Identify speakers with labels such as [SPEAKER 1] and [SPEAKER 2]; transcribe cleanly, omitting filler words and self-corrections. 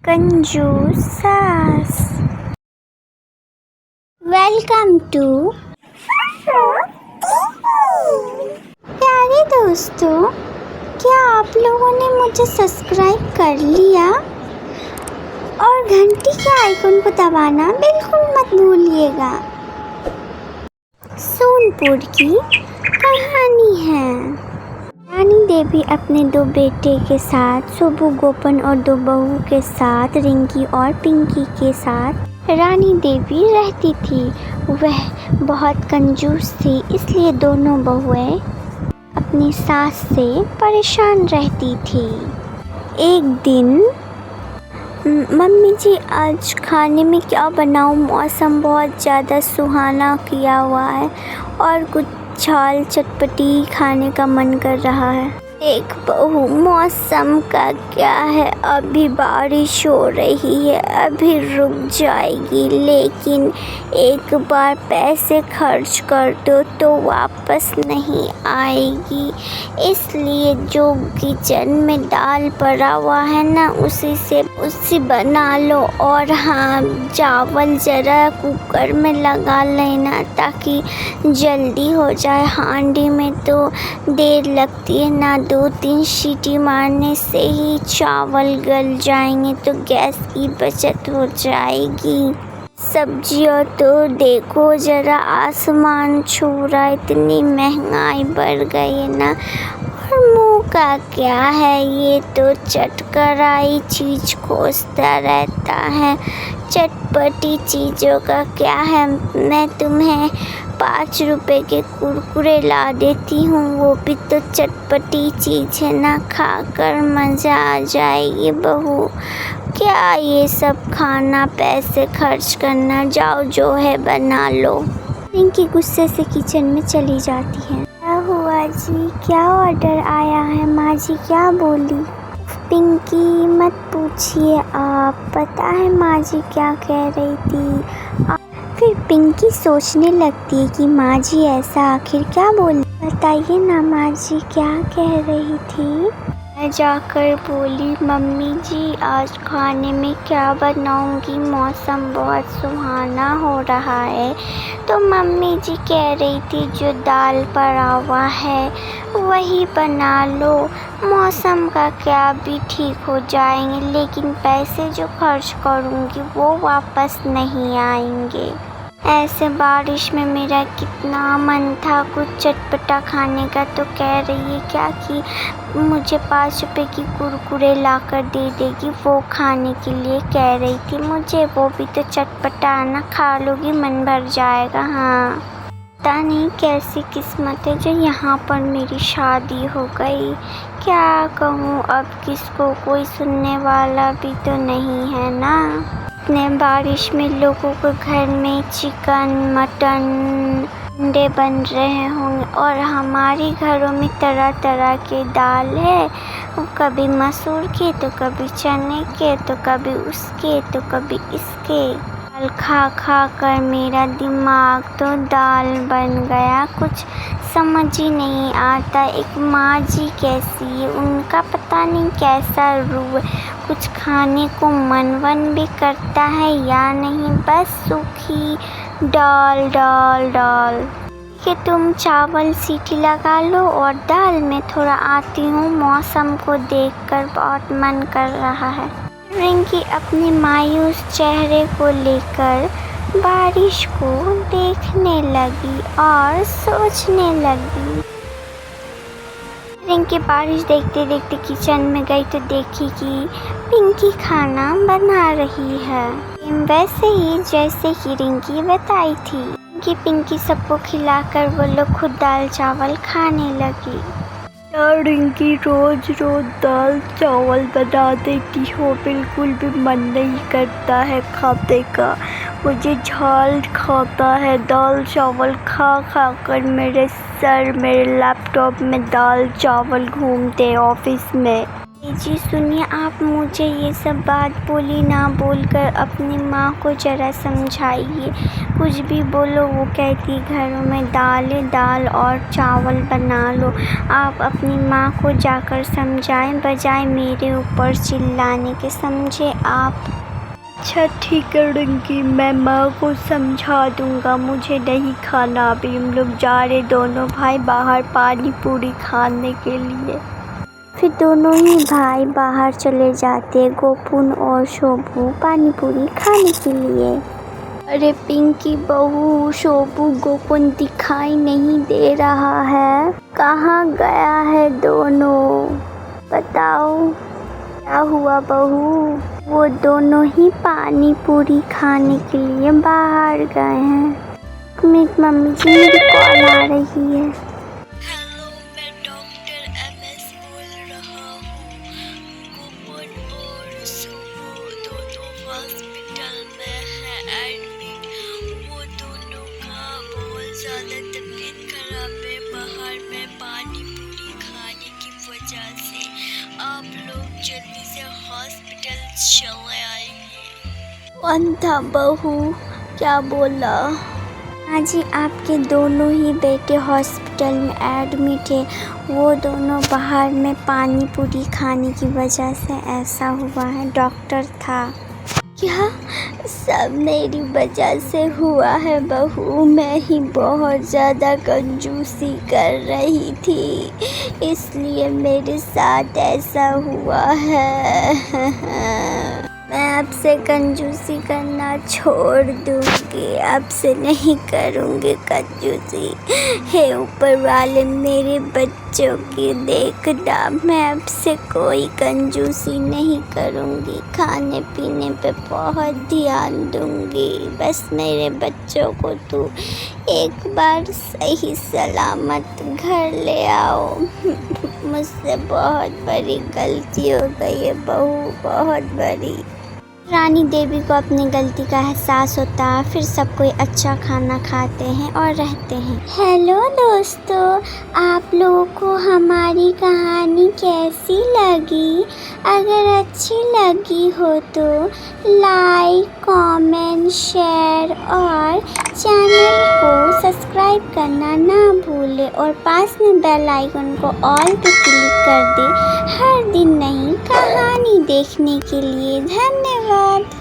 [SPEAKER 1] कंजूस सास। Welcome to प्यारे दोस्तों, क्या आप लोगों ने मुझे सब्सक्राइब कर लिया? और घंटी के आइकन को दबाना बिल्कुल मत भूलिएगा। सोनपुर की कहानी है। रानी देवी अपने 2 बेटे के साथ, सुबु गोपन और 2 बहू के साथ, रिंकी और पिंकी के साथ रानी देवी रहती थी। वह बहुत कंजूस थी, इसलिए दोनों बहुएं अपनी सास से परेशान रहती थी। एक दिन, मम्मी जी आज खाने में क्या बनाऊं? मौसम बहुत ज़्यादा सुहाना किया हुआ है और कुछ झाल चटपटी खाने का मन कर रहा है। एक बहू, मौसम का क्या है, अभी बारिश हो रही है, अभी रुक जाएगी, लेकिन एक बार पैसे खर्च कर दो तो वापस नहीं आएगी, इसलिए जो किचन में दाल पड़ा हुआ है ना, उसी बना लो। और हाँ, चावल ज़रा कुकर में लगा लेना ताकि जल्दी हो जाए। हांडी में तो देर लगती है ना, 2-3 सीटी मारने से ही चावल गल जाएंगे तो गैस की बचत हो जाएगी। सब्जियाँ तो देखो ज़रा, आसमान छू रहा, इतनी महंगाई बढ़ गई है ना। और मुँह का क्या है, ये तो चटकराई चीज़ खोजता रहता है। चटपटी चीज़ों का क्या है, मैं तुम्हें 5 रुपए के कुरकुरे ला देती हूँ, वो भी तो चटपटी चीज़ है ना, खाकर मज़ा आ जाएगी। बहू, क्या ये सब खाना, पैसे खर्च करना, जाओ जो है बना लो। रिंकी गुस्से से किचन में चली जाती है। क्या हुआ जी, क्या ऑर्डर आया है? माँ जी क्या बोली? पिंकी मत पूछिए आप, पता है माँ जी क्या कह रही थी। फिर पिंकी सोचने लगती है कि माँ जी ऐसा आखिर क्या बोली। बताइए ना माँ जी, क्या कह रही थी? मैं जाकर बोली, मम्मी जी आज खाने में क्या बनाऊंगी, मौसम बहुत सुहाना हो रहा है। तो मम्मी जी कह रही थी जो दाल पड़ा हुआ है वही बना लो, मौसम का क्या भी ठीक हो जाएंगे, लेकिन पैसे जो खर्च करूंगी वो वापस नहीं आएंगे। ऐसे बारिश में मेरा कितना मन था कुछ चटपटा खाने का, तो कह रही है क्या कि मुझे 5 रुपए की कुरकुरे ला कर दे देगी, वो खाने के लिए कह रही थी मुझे। वो भी तो चटपटा ना, खा लोगी मन भर जाएगा। हाँ, पता नहीं कैसी किस्मत है जो यहाँ पर मेरी शादी हो गई। क्या कहूँ अब किसको, कोई सुनने वाला भी तो नहीं है ना। इतने बारिश में लोगों के घर में चिकन, मटन, अंडे बन रहे होंगे और हमारे घरों में तरह तरह के दाल है, कभी मसूर के तो कभी चने के तो कभी उसके तो कभी इसके। दाल खा खा कर मेरा दिमाग तो दाल बन गया, कुछ समझ ही नहीं आता। एक माँ जी कैसी है, उनका पता नहीं कैसा रूह, कुछ खाने को मन भी करता है या नहीं, बस सूखी दाल दाल दाल। कि तुम चावल सीटी लगा लो और दाल में थोड़ा आती हूँ, मौसम को देखकर बहुत मन कर रहा है। रिंकी अपने मायूस चेहरे को लेकर बारिश को देखने लगी और सोचने लगी। रिंकी बारिश देखते देखते किचन में गई तो देखी कि पिंकी खाना बना रही है, वैसे ही जैसे कि रिंकी बताई थी कि पिंकी सबको खिलाकर वो लोग खुद दाल चावल खाने लगी।
[SPEAKER 2] यार रिंकी, रोज रोज दाल चावल बना देती हो, बिल्कुल भी मन नहीं करता है खाने का। मुझे झाल खाता है, दाल चावल खा खा कर मेरे लैपटॉप में दाल चावल घूमते ऑफिस में।
[SPEAKER 1] जी सुनिए, आप मुझे ये सब बात बोली ना बोलकर अपनी माँ को ज़रा समझाइए। कुछ भी बोलो वो कहती घरों में दाल है, दाल और चावल बना लो। आप अपनी माँ को जाकर समझाएं बजाय मेरे ऊपर चिल्लाने के, समझे आप?
[SPEAKER 2] अच्छा ठीक है रिंकी, मैं माँ को समझा दूँगा। मुझे नहीं खाना अभी, हम लोग जा रहे दोनों भाई बाहर पानी पूरी खाने के लिए।
[SPEAKER 1] फिर दोनों ही भाई बाहर चले जाते, गोपुन और शोभू पानी पूरी खाने के लिए।
[SPEAKER 2] अरे पिंकी बहू, शोभू गोपुन दिखाई नहीं दे रहा है, कहाँ गया है दोनों? बताओ क्या हुआ बहू?
[SPEAKER 1] वो दोनों ही पानी पूरी खाने के लिए बाहर गए हैं। मेरी मम्मी जी, मेरी कॉल आ रही है।
[SPEAKER 2] हेलो, मैं डॉक्टर MS बोल रहा हूँ। गोपुन और शोभू दोनों हॉस्पिटल में है एडमिट। वो दोनों का बहुत ज़्यादा तबीयत खराब है बाहर में पानी पूरी खाने की वजह से। आप लोग जल्दी से हॉस्पिटल चले आइए। कौन था बहू, क्या बोला?
[SPEAKER 1] हाँ जी, आपके दोनों ही बेटे हॉस्पिटल में एडमिट है। वो दोनों बाहर में पानी पूरी खाने की वजह से ऐसा हुआ है, डॉक्टर था।
[SPEAKER 2] क्या सब मेरी वजह से हुआ है बहू? मैं ही बहुत ज़्यादा कंजूसी कर रही थी, इसलिए मेरे साथ ऐसा हुआ है। मैं आपसे कंजूसी करना छोड़ दूँगी, आपसे नहीं करूँगी कंजूसी। हे ऊपर वाले, मेरे बच्चों की देखना, मैं आपसे कोई कंजूसी नहीं करूँगी। खाने पीने पे बहुत ध्यान दूँगी। बस मेरे बच्चों को तू एक बार सही सलामत घर ले आओ। मुझसे बहुत बड़ी गलती हो गई है बहू, बहुत बड़ी।
[SPEAKER 1] रानी देवी को अपनी गलती का एहसास होता है, फिर सब कोई अच्छा खाना खाते हैं और रहते हैं। हेलो दोस्तों, आप लोगों को हमारी कहानी कैसी लगी? अगर अच्छी लगी हो तो लाइक, कमेंट, शेयर और चैनल को सब्सक्राइब करना ना भूलें और पास में बेल आइकन को ऑल पे क्लिक कर दें हर दिन नई कहानी देखने के लिए। धन्यवाद।